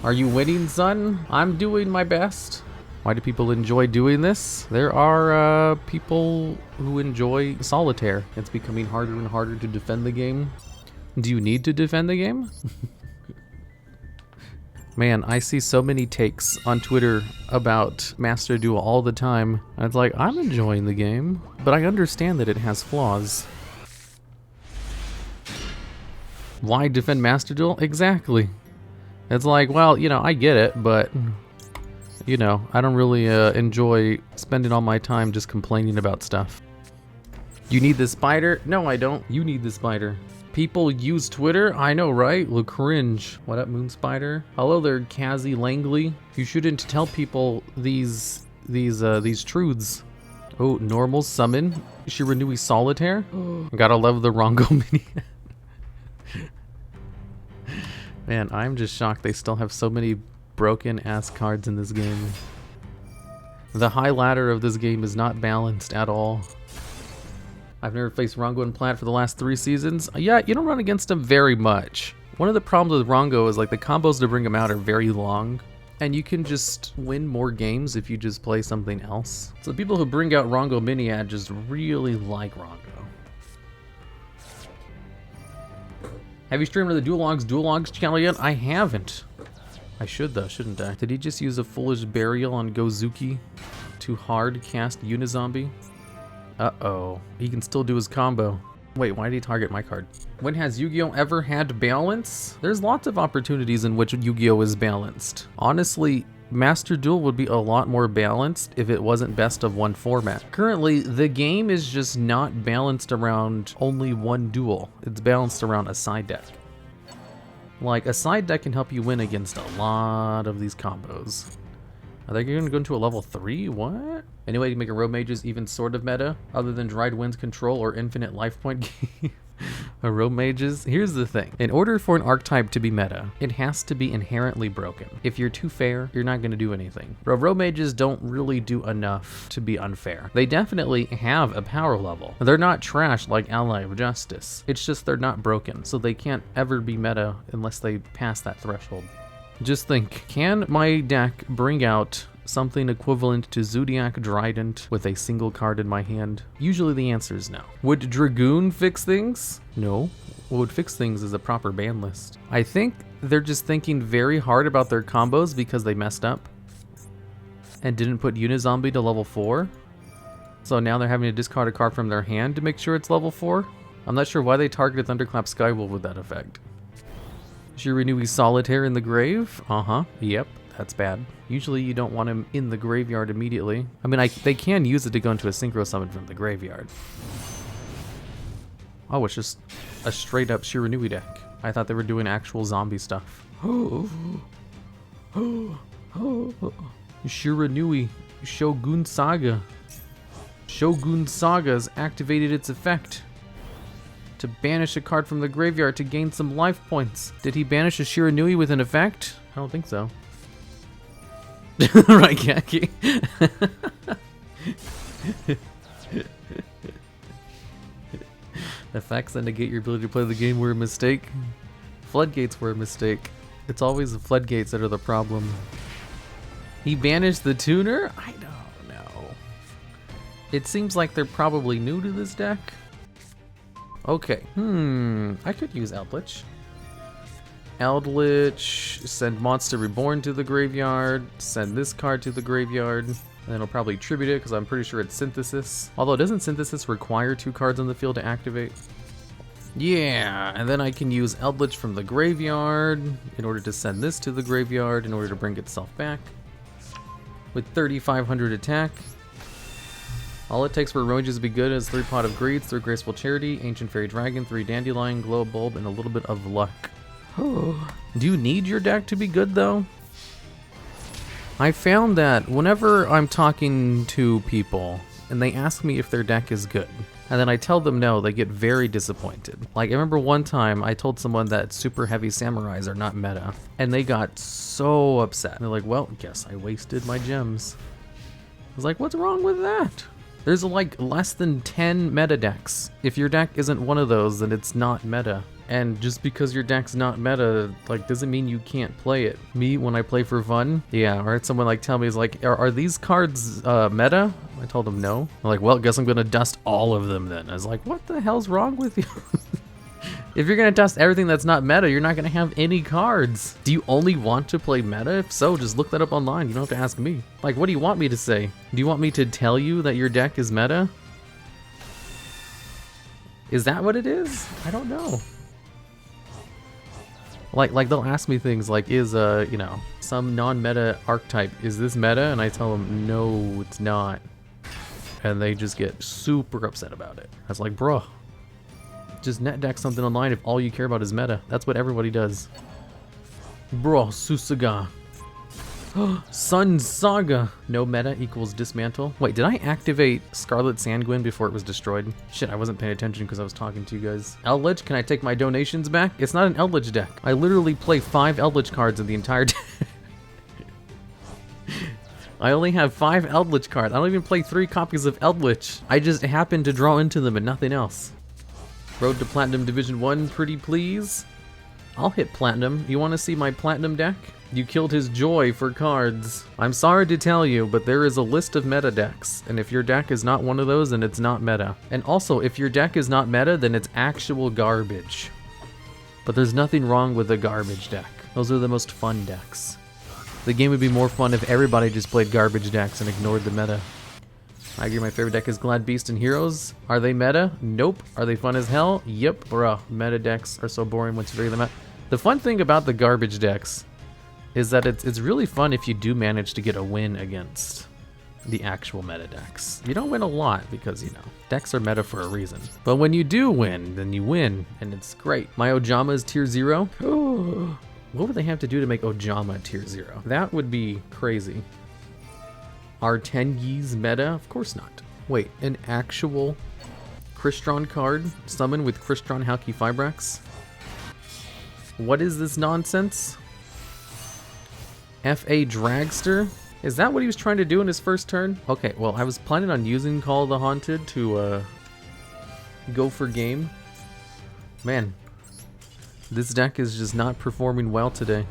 Are you winning, son? I'm doing my best. Why do people enjoy doing this? There are people who enjoy solitaire. It's becoming harder and harder to defend the game. Do you need to defend the game? Man, I see so many takes on Twitter about Master Duel all the time. And it's like, I'm enjoying the game, but I understand that it has flaws. Why defend Master Duel? Exactly. It's like, well, you know, I get it, but, you know, I don't really enjoy spending all my time just complaining about stuff. You need the spider? No, I don't. You need the spider. People use Twitter? I know, right? Look, cringe. What up, Moon Spider? Hello there, Kazzy Langley. You shouldn't tell people these truths. Oh, normal summon. Shiranui Solitaire? Gotta love the Rongo mini. Man, I'm just shocked they still have so many broken ass cards in this game. The high ladder of this game is not balanced at all. I've never faced Rongo and Plat for the last 3 seasons. Yeah, you don't run against him very much. One of the problems with Rongo is like the combos to bring him out are very long, and you can just win more games if you just play something else. So the people who bring out Rongo Miniad just really like Rongo. Have you streamed to the DuelLogs channel yet? I haven't. I should though, shouldn't I? Did he just use a foolish burial on Gozuki to hard cast Unizombie? Uh-oh. He can still do his combo. Wait, why did he target my card? When has Yu-Gi-Oh ever had balance? There's lots of opportunities in which Yu-Gi-Oh is balanced. Honestly, Master Duel would be a lot more balanced if it wasn't best of one format. Currently, the game is just not balanced around only one duel. It's balanced around a side deck. Like, a side deck can help you win against a lot of these combos. Are they going to go into a level 3? What? Any way to make a Rogue Mages even sort of meta, other than Dried Winds Control or Infinite Life Point game? A Rogue Mages? Here's the thing. In order for an archetype to be meta, it has to be inherently broken. If you're too fair, you're not going to do anything. Rogue Mages don't really do enough to be unfair. They definitely have a power level. They're not trash like Ally of Justice. It's just they're not broken, so they can't ever be meta unless they pass that threshold. Just think, can my deck bring out something equivalent to Zodiac Trident with a single card in my hand? Usually the answer is no. Would Dragoon fix things? No. What would fix things is a proper ban list. I think they're just thinking very hard about their combos because they messed up and didn't put Unizombie to level 4. So now they're having to discard a card from their hand to make sure it's level 4. I'm not sure why they targeted Thunderclap Skywolf with that effect. Shiranui Solitaire in the grave? Uh-huh, yep, that's bad. Usually you don't want him in the graveyard immediately. I mean, they can use it to go into a Synchro Summon from the graveyard. Oh, it's just a straight up Shiranui deck. I thought they were doing actual zombie stuff. Shiranui, Shogun Saga. Shogun Saga's activated its effect to banish a card from the graveyard to gain some life points. Did he banish a Shiranui with an effect? I don't think so. Right, Kaki. Effects that negate your ability to play the game were a mistake. Floodgates were a mistake. It's always the floodgates that are the problem. He banished the tuner? I don't know. It seems like they're probably new to this deck. Okay, I could use Eldritch. Eldritch, send Monster Reborn to the graveyard, send this card to the graveyard, and then it'll probably tribute it because I'm pretty sure it's Synthesis. Although, doesn't Synthesis require 2 cards on the field to activate? Yeah, and then I can use Eldritch from the graveyard in order to send this to the graveyard in order to bring itself back. With 3,500 attack. All it takes for Roaches to be good is 3 Pot of Greeds, 3 Graceful Charity, Ancient Fairy Dragon, 3 Dandelion, Glow Bulb, and a little bit of luck. Do you need your deck to be good though? I found that whenever I'm talking to people and they ask me if their deck is good, and then I tell them no, they get very disappointed. Like, I remember one time I told someone that super heavy samurais are not meta, and they got so upset. They're like, well, guess I wasted my gems. I was like, what's wrong with that? There's like less than 10 meta decks. If your deck isn't one of those, then it's not meta. And just because your deck's not meta, like, doesn't mean you can't play it. Me, when I play for fun, yeah, or had someone like tell me, is like, are these cards meta? I told them no. I'm like, well, guess I'm gonna dust all of them then. I was like, what the hell's wrong with you? If you're gonna dust everything that's not meta, you're not gonna have any cards. Do you only want to play meta? If so, just look that up online. You don't have to ask me. Like, what do you want me to say? Do you want me to tell you that your deck is meta? Is that what it is? I don't know. Like they'll ask me things like, is you know, some non-meta archetype, is this meta? And I tell them, no, it's not. And they just get super upset about it. I was like, bro, just net deck something online if all you care about is meta. That's what everybody does. Bro, Susaga. Sun Saga. No meta equals dismantle. Wait, did I activate Scarlet Sanguine before it was destroyed? Shit, I wasn't paying attention because I was talking to you guys. Eldritch, can I take my donations back? It's not an Eldritch deck. I literally play 5 Eldritch cards in the entire deck. I only have 5 Eldritch cards. I don't even play 3 copies of Eldritch. I just happen to draw into them and nothing else. Road to Platinum Division 1, pretty please. I'll hit Platinum. You want to see my Platinum deck? You killed his joy for cards. I'm sorry to tell you, but there is a list of meta decks, and if your deck is not one of those, then it's not meta. And also, if your deck is not meta, then it's actual garbage. But there's nothing wrong with a garbage deck. Those are the most fun decks. The game would be more fun if everybody just played garbage decks and ignored the meta. I agree, my favorite deck is Glad Beast and Heroes. Are they meta? Nope. Are they fun as hell? Yep. Bruh, meta decks are so boring once you figure them out. The fun thing about the garbage decks is that it's really fun if you do manage to get a win against the actual meta decks. You don't win a lot because, you know, decks are meta for a reason. But when you do win, then you win, and it's great. My Ojama is tier 0. Oh, what would they have to do to make Ojama tier 0? That would be crazy. Are Tenyi's meta? Of course not. Wait, an actual Crystron card? Summon with Crystron Halki Fibrax? What is this nonsense? F.A. Dragster? Is that what he was trying to do in his first turn? Okay, well, I was planning on using Call of the Haunted to go for game. Man, this deck is just not performing well today.